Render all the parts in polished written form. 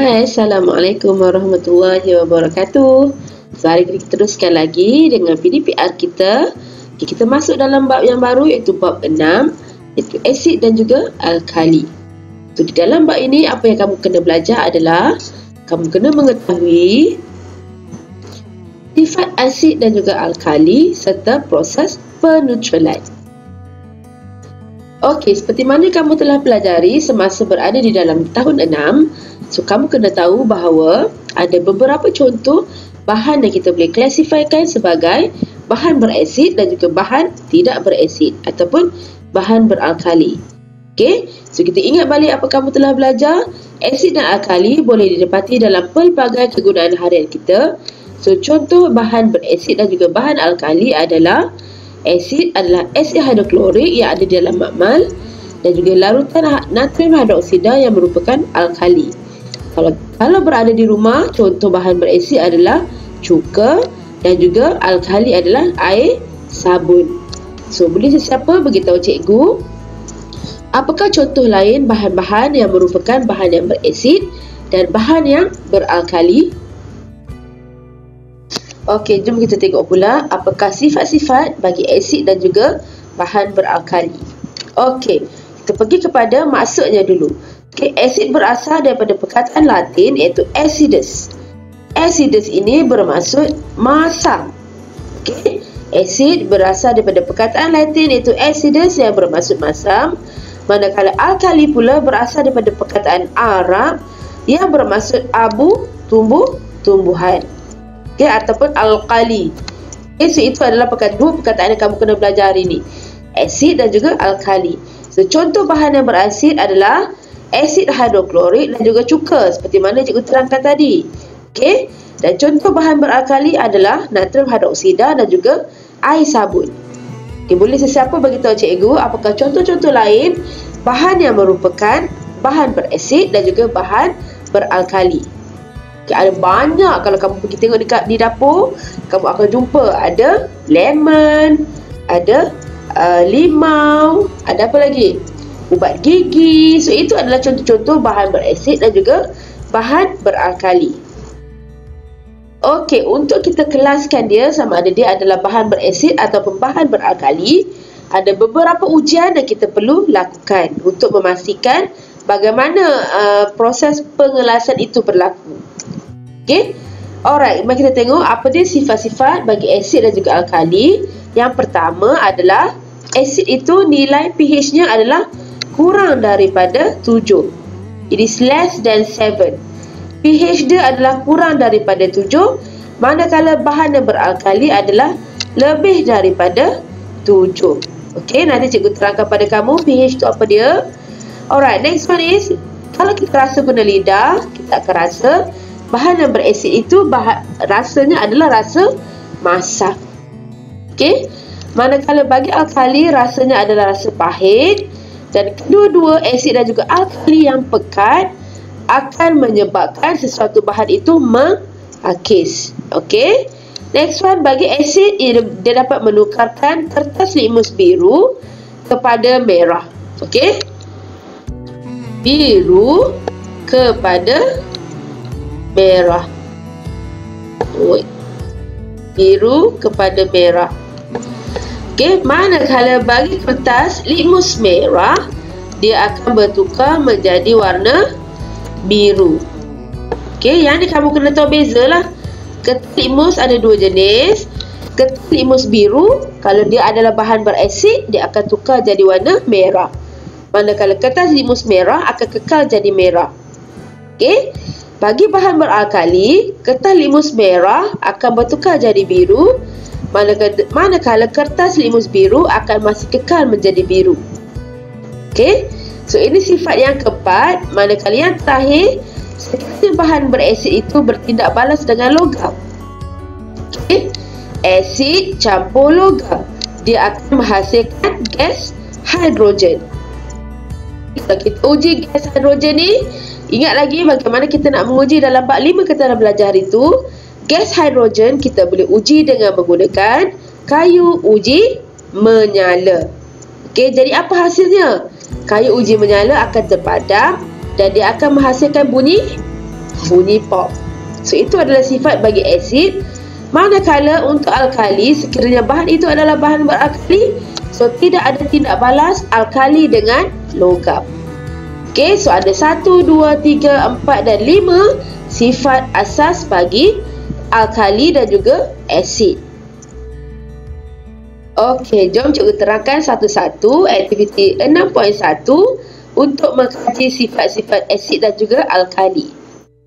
Hai, Assalamualaikum warahmatullahi wabarakatuh. Mari kita teruskan lagi dengan PDPR kita. Kita masuk dalam bab yang baru iaitu bab 6, iaitu asid dan juga alkali. Di dalam bab ini apa yang kamu kena belajar adalah kamu kena mengetahui sifat asid dan juga alkali serta proses penetralan. Okey, seperti mana kamu telah pelajari semasa berada di dalam tahun 6, kamu kena tahu bahawa ada beberapa contoh bahan yang kita boleh klasifikasikan sebagai bahan berasid dan juga bahan tidak berasid ataupun bahan beralkali. Okey, kita ingat balik apa kamu telah belajar. Asid dan alkali boleh didapati dalam pelbagai kegunaan harian kita. Contoh bahan berasid dan juga bahan alkali adalah asid adalah asid hidroklorik yang ada di dalam makmal dan juga larutan natrium hidroksida yang merupakan alkali. Kalau berada di rumah, contoh bahan berasid adalah cuka dan juga alkali adalah air sabun. Boleh sesiapa beritahu cikgu apakah contoh lain bahan-bahan yang merupakan bahan yang berasid dan bahan yang beralkali? Okey, jom kita tengok pula apakah sifat-sifat bagi asid dan juga bahan beralkali. Okey, kita pergi kepada maksudnya dulu. Okey, asid berasal daripada perkataan Latin iaitu acidus. Acidus ini bermaksud masam. Okey, asid berasal daripada perkataan Latin iaitu acidus yang bermaksud masam. Manakala alkali pula berasal daripada perkataan Arab yang bermaksud abu, tumbuh-tumbuhan. Okay, ataupun alkali. Okay, itu adalah dua perkataan yang kamu kena belajar hari ini. Asid dan juga alkali. Contoh bahan yang berasid adalah asid hidroklorik dan juga cuka seperti mana cikgu terangkan tadi. Okay? Dan contoh bahan beralkali adalah natrium hidroksida dan juga air sabun. Okay, boleh sesiapa beritahu cikgu apakah contoh-contoh lain bahan yang merupakan bahan berasid dan juga bahan beralkali. Okay, ada banyak. Kalau kamu pergi tengok di dapur, kamu akan jumpa ada lemon, ada limau, ada apa lagi? Ubat gigi. Itu adalah contoh-contoh bahan berasid dan juga bahan beralkali. Okey, untuk kita kelaskan dia sama ada dia adalah bahan berasid ataupun bahan beralkali, ada beberapa ujian yang kita perlu lakukan untuk memastikan bagaimana proses pengelasan itu berlaku. Okey. Alright, mari kita tengok apa dia sifat-sifat bagi asid dan juga alkali. Yang pertama adalah asid itu nilai pH-nya adalah kurang daripada 7. It is less than 7. pH dia adalah kurang daripada 7, manakala bahan yang beralkali adalah lebih daripada 7. Okey, nanti cikgu terangkan pada kamu pH itu apa dia. Alright, next one is kalau kita rasa guna lidah, kita akan rasa bahan yang berasid itu rasanya adalah rasa masam. Okey. Manakala bagi alkali rasanya adalah rasa pahit, dan kedua-dua asid dan juga alkali yang pekat akan menyebabkan sesuatu bahan itu mengakis. Okey. Next one, bagi asid dia dapat menukarkan kertas litmus biru kepada merah. Okey. Biru kepada merah. Biru kepada merah. Okey, manakala bagi kertas litmus merah, dia akan bertukar menjadi warna biru. Okey, yang ni kamu kena tahu bezalah. Kertas litmus ada dua jenis. Kertas litmus biru, kalau dia adalah bahan berasid, dia akan tukar jadi warna merah. Manakala kertas litmus merah akan kekal jadi merah. Okey. Bagi bahan beralkali, kertas litmus merah akan bertukar jadi biru, manakala kertas litmus biru akan masih kekal menjadi biru. Okey, ini sifat yang keempat. Manakala yang terakhir, sekiranya bahan berasid itu bertindak balas dengan logam. Okey, asid campur logam, dia akan menghasilkan gas hidrogen. Kalau kita uji gas hidrogen ni, ingat lagi bagaimana kita nak menguji dalam bab 5 kita dah belajar hari itu. Gas hidrogen kita boleh uji dengan menggunakan kayu uji menyala. Okey, jadi apa hasilnya? Kayu uji menyala akan terpadam dan dia akan menghasilkan bunyi bunyi pop. So itu adalah sifat bagi asid. Manakala untuk alkali, sekiranya bahan itu adalah bahan beralkali, so tidak ada tindak balas alkali dengan logam. Okey, so ada 1, 2, 3, 4 dan 5 sifat asas bagi alkali dan juga asid. Okey, jom cikgu terangkan satu-satu aktiviti 6.1 untuk mengkaji sifat-sifat asid dan juga alkali.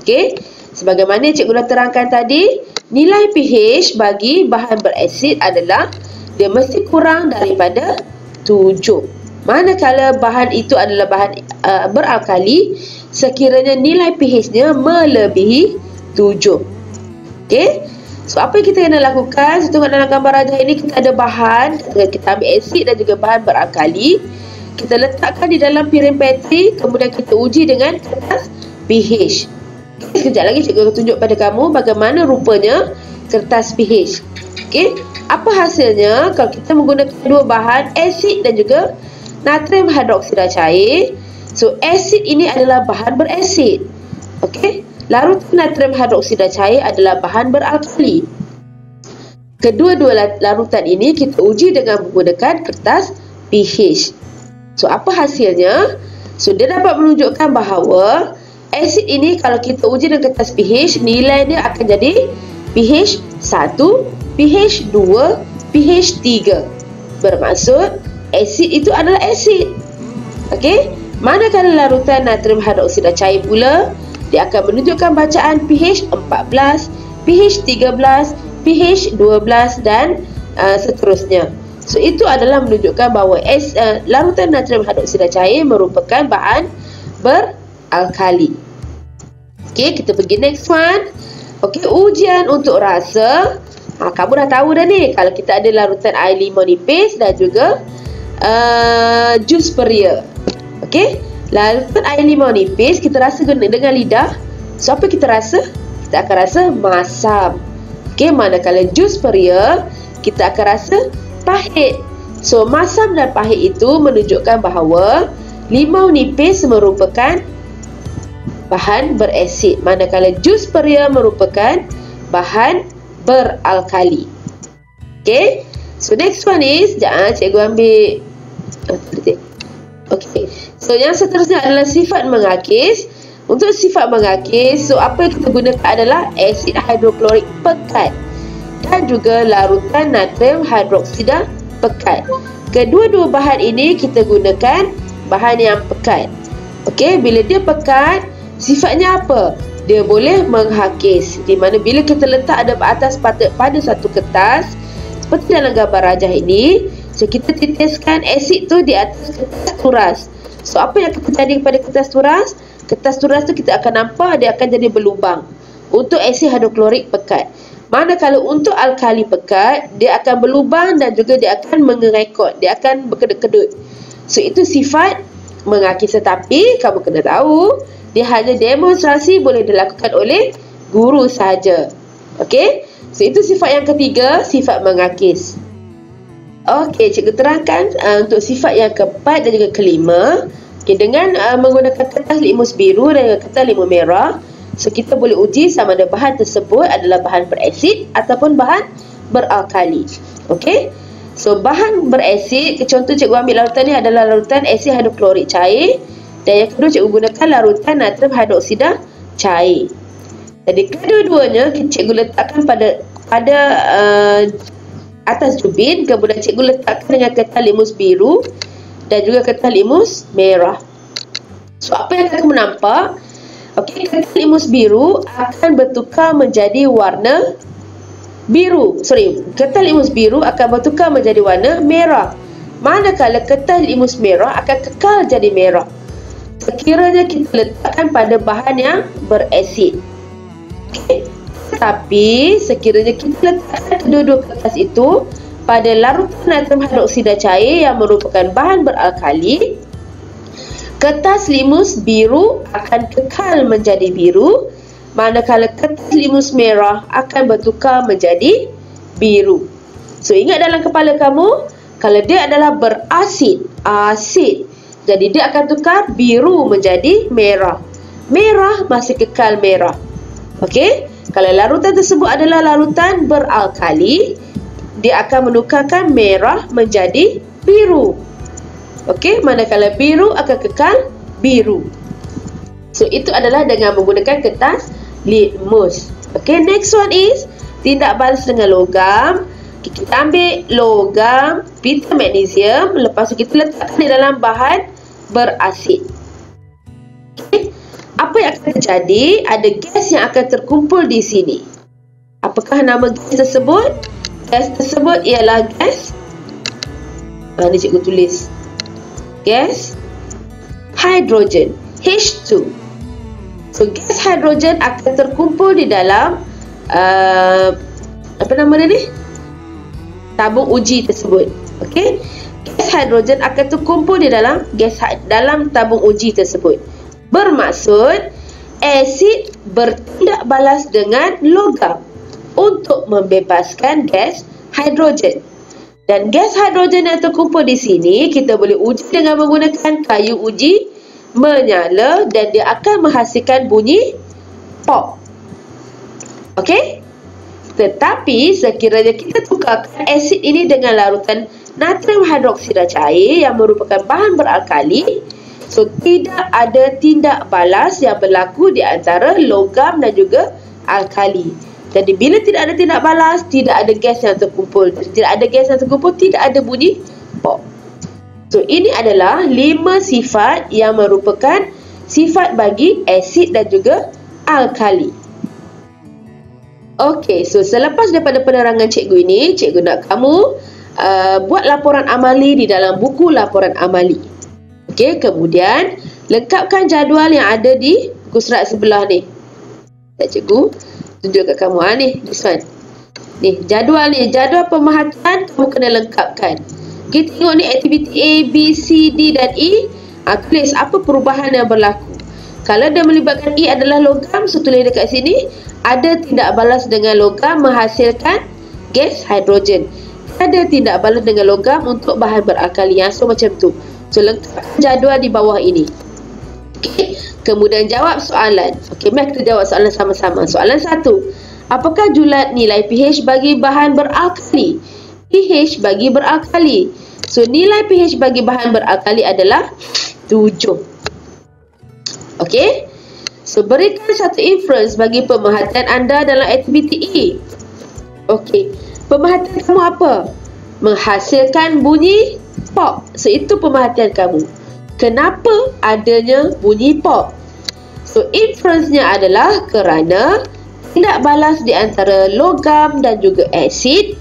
Okey, sebagaimana cikgu dah terangkan tadi, nilai pH bagi bahan berasid adalah dia mesti kurang daripada 7. Manakala bahan itu adalah bahan beralkali, sekiranya nilai pH-nya melebihi 7. Okey, so apa yang kita kena lakukan? So, tengok dalam gambar rajah ini kita ada bahan, kita ambil asid dan juga bahan beralkali. Kita letakkan di dalam piring Petri, kemudian kita uji dengan kertas pH. Sekejap lagi cikgu akan tunjuk pada kamu bagaimana rupanya kertas pH. Okey, apa hasilnya kalau kita menggunakan dua bahan, asid dan juga natrium hidroksida cair. So asid ini adalah bahan berasid. Okey, larutan natrium hidroksida cair adalah bahan beralkali. Kedua-dua larutan ini kita uji dengan menggunakan kertas pH. So apa hasilnya? So dia dapat menunjukkan bahawa asid ini kalau kita uji dengan kertas pH, nilai dia akan jadi pH 1, pH 2, pH 3. Bermaksud asid itu adalah asid. Okey, manakala larutan natrium hidroksida cair pula, dia akan menunjukkan bacaan pH 14, pH 13, pH 12 dan seterusnya. So itu adalah menunjukkan bahawa larutan natrium hidroksida cair merupakan bahan beralkali. Okey, kita pergi next one. Okey, ujian untuk rasa. Kamu dah tahu dah ni, kalau kita ada larutan air limau nipis dan juga jus peria. Okey, larutan air limau nipis kita rasa dengan lidah. So apa kita rasa? Kita akan rasa masam. Okey, manakala jus peria kita akan rasa pahit. So masam dan pahit itu menunjukkan bahawa limau nipis merupakan bahan berasid, manakala jus peria merupakan bahan beralkali. Okey, so next one is, cikgu ambil. Okey, so yang seterusnya adalah sifat mengakis. Untuk sifat mengakis, so apa yang kita gunakan adalah asid hidroklorik pekat dan juga larutan natrium hidroksida pekat. Kedua-dua bahan ini kita gunakan bahan yang pekat. Okey, bila dia pekat, sifatnya apa? Dia boleh menghakis, di mana bila kita letak ada atas pada satu kertas, seperti dalam gambar rajah ini, so kita titiskan asid tu di atas kertas turas. So apa yang akan terjadi pada kertas turas? Kertas turas tu kita akan nampak dia akan jadi berlubang untuk asid hidroklorik pekat. Manakala untuk alkali pekat, dia akan berlubang dan juga dia akan mengerekot, dia akan berkedut-kedut. So itu sifat mengakis, tetapi kamu kena tahu dia hanya demonstrasi boleh dilakukan oleh guru sahaja. Okey, so itu sifat yang ketiga, sifat mengakis. Okey, cikgu terangkan untuk sifat yang keempat dan juga kelima. Okey, dengan menggunakan kertas litmus biru dan kertas litmus merah, so kita boleh uji sama ada bahan tersebut adalah bahan berasid ataupun bahan beralkali. Okey, so bahan berasid, contoh cikgu ambil larutan ni adalah larutan asid hidroklorik cair, dan yang kedua cikgu gunakan larutan natrium hidroksida cair. Jadi kedua-duanya cikgu letakkan pada atas jubin, kemudian cikgu letakkan dengan kertas litmus biru dan juga kertas litmus merah. So apa yang kamu nampak? Okey, kertas litmus biru akan bertukar menjadi warna biru. Kertas litmus biru akan bertukar menjadi warna merah. Manakala kertas litmus merah akan kekal jadi merah sekiranya kita letakkan pada bahan yang berasid. Okay. Tapi sekiranya kita letakkan kedua-dua kertas itu pada larutan natrium hidroksida cair yang merupakan bahan beralkali, kertas litmus biru akan kekal menjadi biru, manakala kertas litmus merah akan bertukar menjadi biru. So ingat dalam kepala kamu, kalau dia adalah berasid, asid, jadi dia akan tukar biru menjadi merah. merah masih kekal merah. Okey, kalau larutan tersebut adalah larutan beralkali, dia akan menukarkan merah menjadi biru. Okey, manakala biru akan kekal biru. So, itu adalah dengan menggunakan kertas litmus. Okey, next one is tindak balas dengan logam. Kita ambil logam, pita magnesium, lepas tu kita letakkan di dalam bahan berasid. Okay. Apa yang akan terjadi? Ada gas yang akan terkumpul di sini. Apakah nama gas tersebut? Gas tersebut ialah gas, ni cikgu tulis, gas hidrogen, H2. So, gas hidrogen akan terkumpul di dalam apa nama dia ni? Tabung uji tersebut. Okey. Gas hidrogen akan terkumpul di dalam dalam tabung uji tersebut. Bermaksud asid bertindak balas dengan logam untuk membebaskan gas hidrogen. Dan gas hidrogen yang terkumpul di sini kita boleh uji dengan menggunakan kayu uji menyala dan dia akan menghasilkan bunyi pop. Okey? Tetapi sekiranya kita tukarkan asid ini dengan larutan natrium hidroksida cair yang merupakan bahan beralkali, so tidak ada tindak balas yang berlaku di antara logam dan juga alkali. Jadi bila tidak ada tindak balas, tidak ada gas yang terkumpul. Tidak ada gas yang terkumpul, tidak ada bunyi pop. So ini adalah 5 sifat yang merupakan sifat bagi asid dan juga alkali. Okey, so selepas daripada penerangan cikgu ini, cikgu nak kamu buat laporan amali di dalam buku laporan amali. Okey, kemudian lengkapkan jadual yang ada di buku surat sebelah ni. Cikgu tunjuk kat kamu ni, this one. Ni, jadual pemerhatian kamu kena lengkapkan. Kita tengok ni aktiviti A, B, C, D dan E. Tulis apa perubahan yang berlaku. Kalau dia melibatkan E adalah logam, so tulis dekat sini ada tindak balas dengan logam menghasilkan gas hidrogen. Ada tindak balas dengan logam untuk bahan beralkali. So macam tu. So lengkapkan jadual di bawah ini. Okey. Kemudian jawab soalan. Okey, mari kita jawab soalan sama-sama. Soalan 1. Apakah julat nilai pH bagi bahan beralkali? pH bagi beralkali. So nilai pH bagi bahan beralkali adalah 7. Okey. So, berikan satu inference bagi pemerhatian anda dalam aktiviti E. Okey. Pemerhatian kamu apa? Menghasilkan bunyi pop. So, itu pemerhatian kamu. Kenapa adanya bunyi pop? So, inference-nya adalah kerana tindak balas di antara logam dan juga asid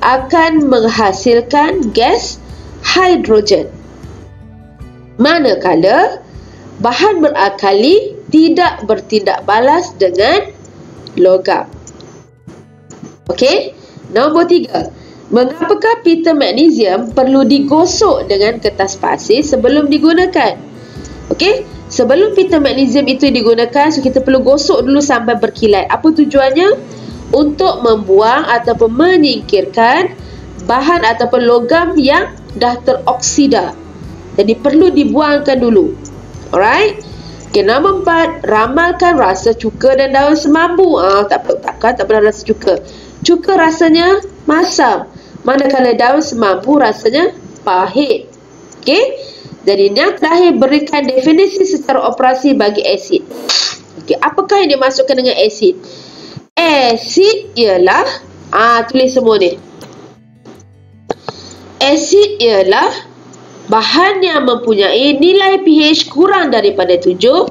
akan menghasilkan gas hidrogen. Manakala bahan beralkali tidak bertindak balas dengan logam. Okey. Nombor 3. Mengapakah pita magnesium perlu digosok dengan kertas pasir sebelum digunakan? Okey. Sebelum pita magnesium itu digunakan, so kita perlu gosok dulu sampai berkilat. Apa tujuannya? Untuk membuang ataupun menyingkirkan bahan ataupun logam yang dah teroksida. Jadi perlu dibuangkan dulu. Alright. Okay, nombor 4, ramalkan rasa cuka dan daun semambu. Tak pernah rasa cuka. Cuka rasanya masam, manakala daun semambu rasanya pahit. Okey. Jadi yang terakhir, berikan definisi secara operasi bagi asid. Okey, apakah yang dimasukkan dengan asid? Asid ialah tulis semua ni. Asid ialah bahan yang mempunyai nilai pH kurang daripada 7,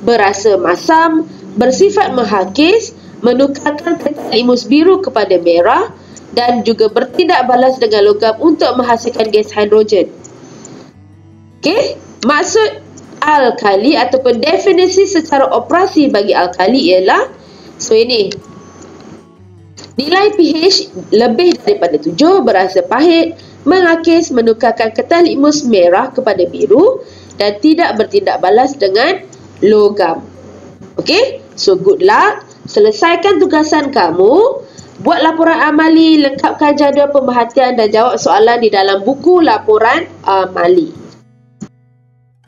berasa masam, bersifat menghakis, menukarkan kertas litmus biru kepada merah dan juga bertindak balas dengan logam untuk menghasilkan gas hidrogen. Okey, maksud alkali ataupun definisi secara operasi bagi alkali ialah, so ini, nilai pH lebih daripada 7, berasa pahit, menghakis, menukarkan kertas litmus merah kepada biru dan tidak bertindak balas dengan logam. Okey, so good luck. Selesaikan tugasan kamu. Buat laporan amali, lengkapkan jadual pemerhatian dan jawab soalan di dalam buku laporan amali.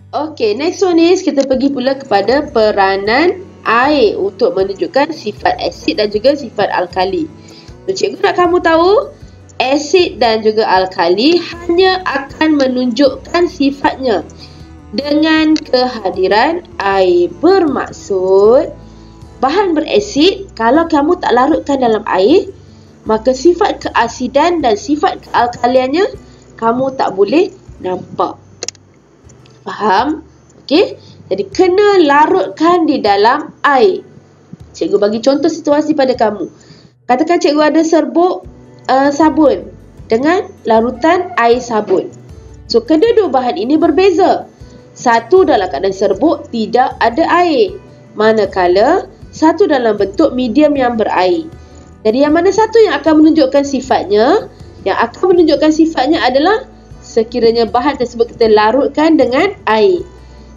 Okey, next one is kita pergi pula kepada peranan air untuk menunjukkan sifat asid dan juga sifat alkali. So, cikgu nak kamu tahu, asid dan juga alkali hanya akan menunjukkan sifatnya dengan kehadiran air. Bermaksud, bahan berasid kalau kamu tak larutkan dalam air, maka sifat keasidan dan sifat kealkaliannya kamu tak boleh nampak. Faham? Okey? Jadi kena larutkan di dalam air. Cikgu bagi contoh situasi pada kamu. Katakan cikgu ada serbuk sabun dengan larutan air sabun. So kedua-dua bahan ini berbeza. Satu dalam keadaan serbuk tidak ada air, manakala satu dalam bentuk medium yang berair. Jadi yang mana satu yang akan menunjukkan sifatnya? Yang akan menunjukkan sifatnya adalah sekiranya bahan tersebut kita larutkan dengan air.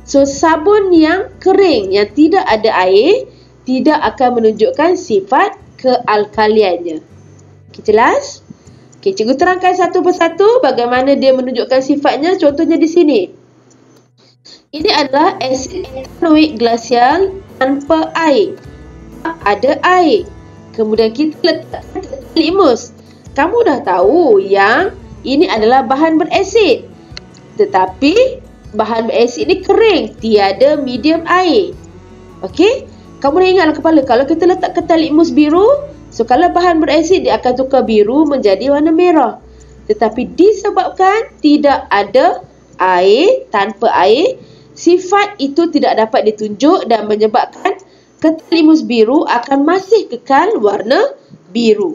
So sabun yang kering yang tidak ada air tidak akan menunjukkan sifat kealkaliannya. Okay, jelas? Okay, cikgu terangkan satu persatu bagaimana dia menunjukkan sifatnya. Contohnya di sini. Ini adalah asid ethanoik glasial tanpa air. Ada air. Kemudian kita letakkan litmus. Kamu dah tahu yang ini adalah bahan berasid. Tetapi bahan berasid ni kering, tiada medium air. Okey? Kamu dah ingatlah kepala, kalau kita letak ketal litmus biru, so kalau bahan berasid dia akan tukar biru menjadi warna merah. Tetapi disebabkan tidak ada air, tanpa air, sifat itu tidak dapat ditunjuk dan menyebabkan ketal litmus biru akan masih kekal warna biru.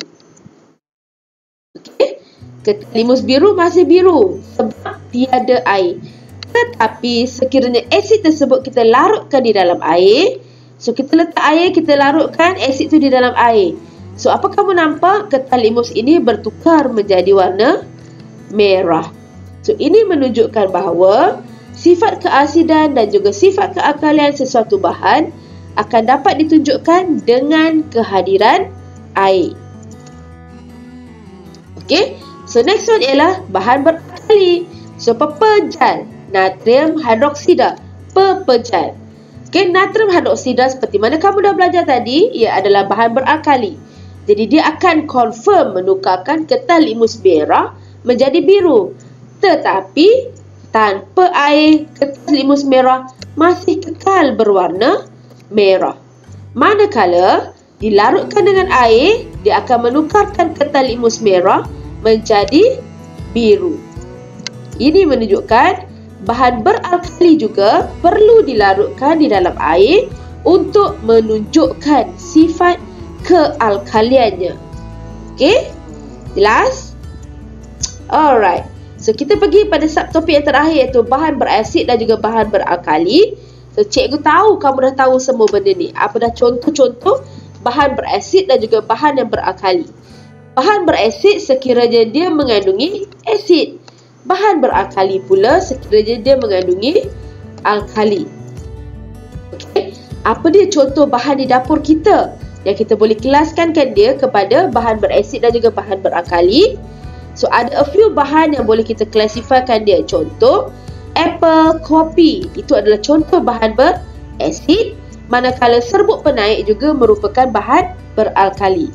Okey? Ketal litmus biru masih biru sebab tiada air. Tetapi sekiranya asid tersebut kita larutkan di dalam air, so kita letak air, kita larutkan asid itu di dalam air. So apa kamu nampak? Ketal litmus ini bertukar menjadi warna merah. So ini menunjukkan bahawa sifat keasidan dan juga sifat kealkalian sesuatu bahan akan dapat ditunjukkan dengan kehadiran air. Okey? So next one ialah bahan beralkali. So pepejal, natrium hidroksida, pepejal. Okey, natrium hidroksida seperti mana kamu dah belajar tadi, ia adalah bahan beralkali. Jadi dia akan confirm menukarkan ketal litmus merah menjadi biru. Tetapi tanpa air, ketal litmus merah masih kekal berwarna merah. Manakala dilarutkan dengan air, dia akan menukarkan ketal litmus merah menjadi biru. Ini menunjukkan bahan beralkali juga perlu dilarutkan di dalam air untuk menunjukkan sifat kealkaliannya. Okey? Jelas? Alright. So kita pergi pada subtopik yang terakhir iaitu bahan berasid dan juga bahan beralkali. So cikgu tahu kamu dah tahu semua benda ni. Apa dah contoh-contoh bahan berasid dan juga bahan yang beralkali. Bahan berasid sekiranya dia mengandungi asid. Bahan beralkali pula sekiranya dia mengandungi alkali. Okey. Apa dia contoh bahan di dapur kita yang kita boleh kelaskan dia kepada bahan berasid dan juga bahan beralkali? So ada a few bahan yang boleh kita klasifikasikan dia. Contoh apple, kopi. Itu adalah contoh bahan berasid. Manakala serbuk penaik juga merupakan bahan beralkali.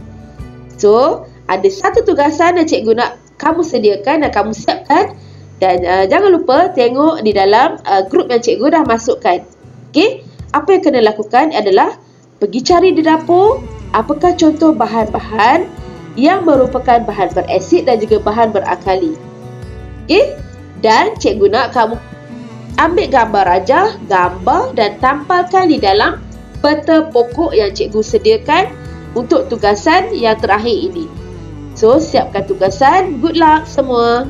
So ada satu tugasan yang cikgu nak kamu sediakan dan kamu siapkan. Dan jangan lupa tengok di dalam grup yang cikgu dah masukkan. Okey? Apa yang kena lakukan adalah pergi cari di dapur apakah contoh bahan-bahan yang merupakan bahan berasid dan juga bahan beralkali. Okey? Dan cikgu nak kamu ambil gambar rajah, gambar dan tampalkan di dalam peta pokok yang cikgu sediakan untuk tugasan yang terakhir ini. So, siapkan tugasan. Good luck semua.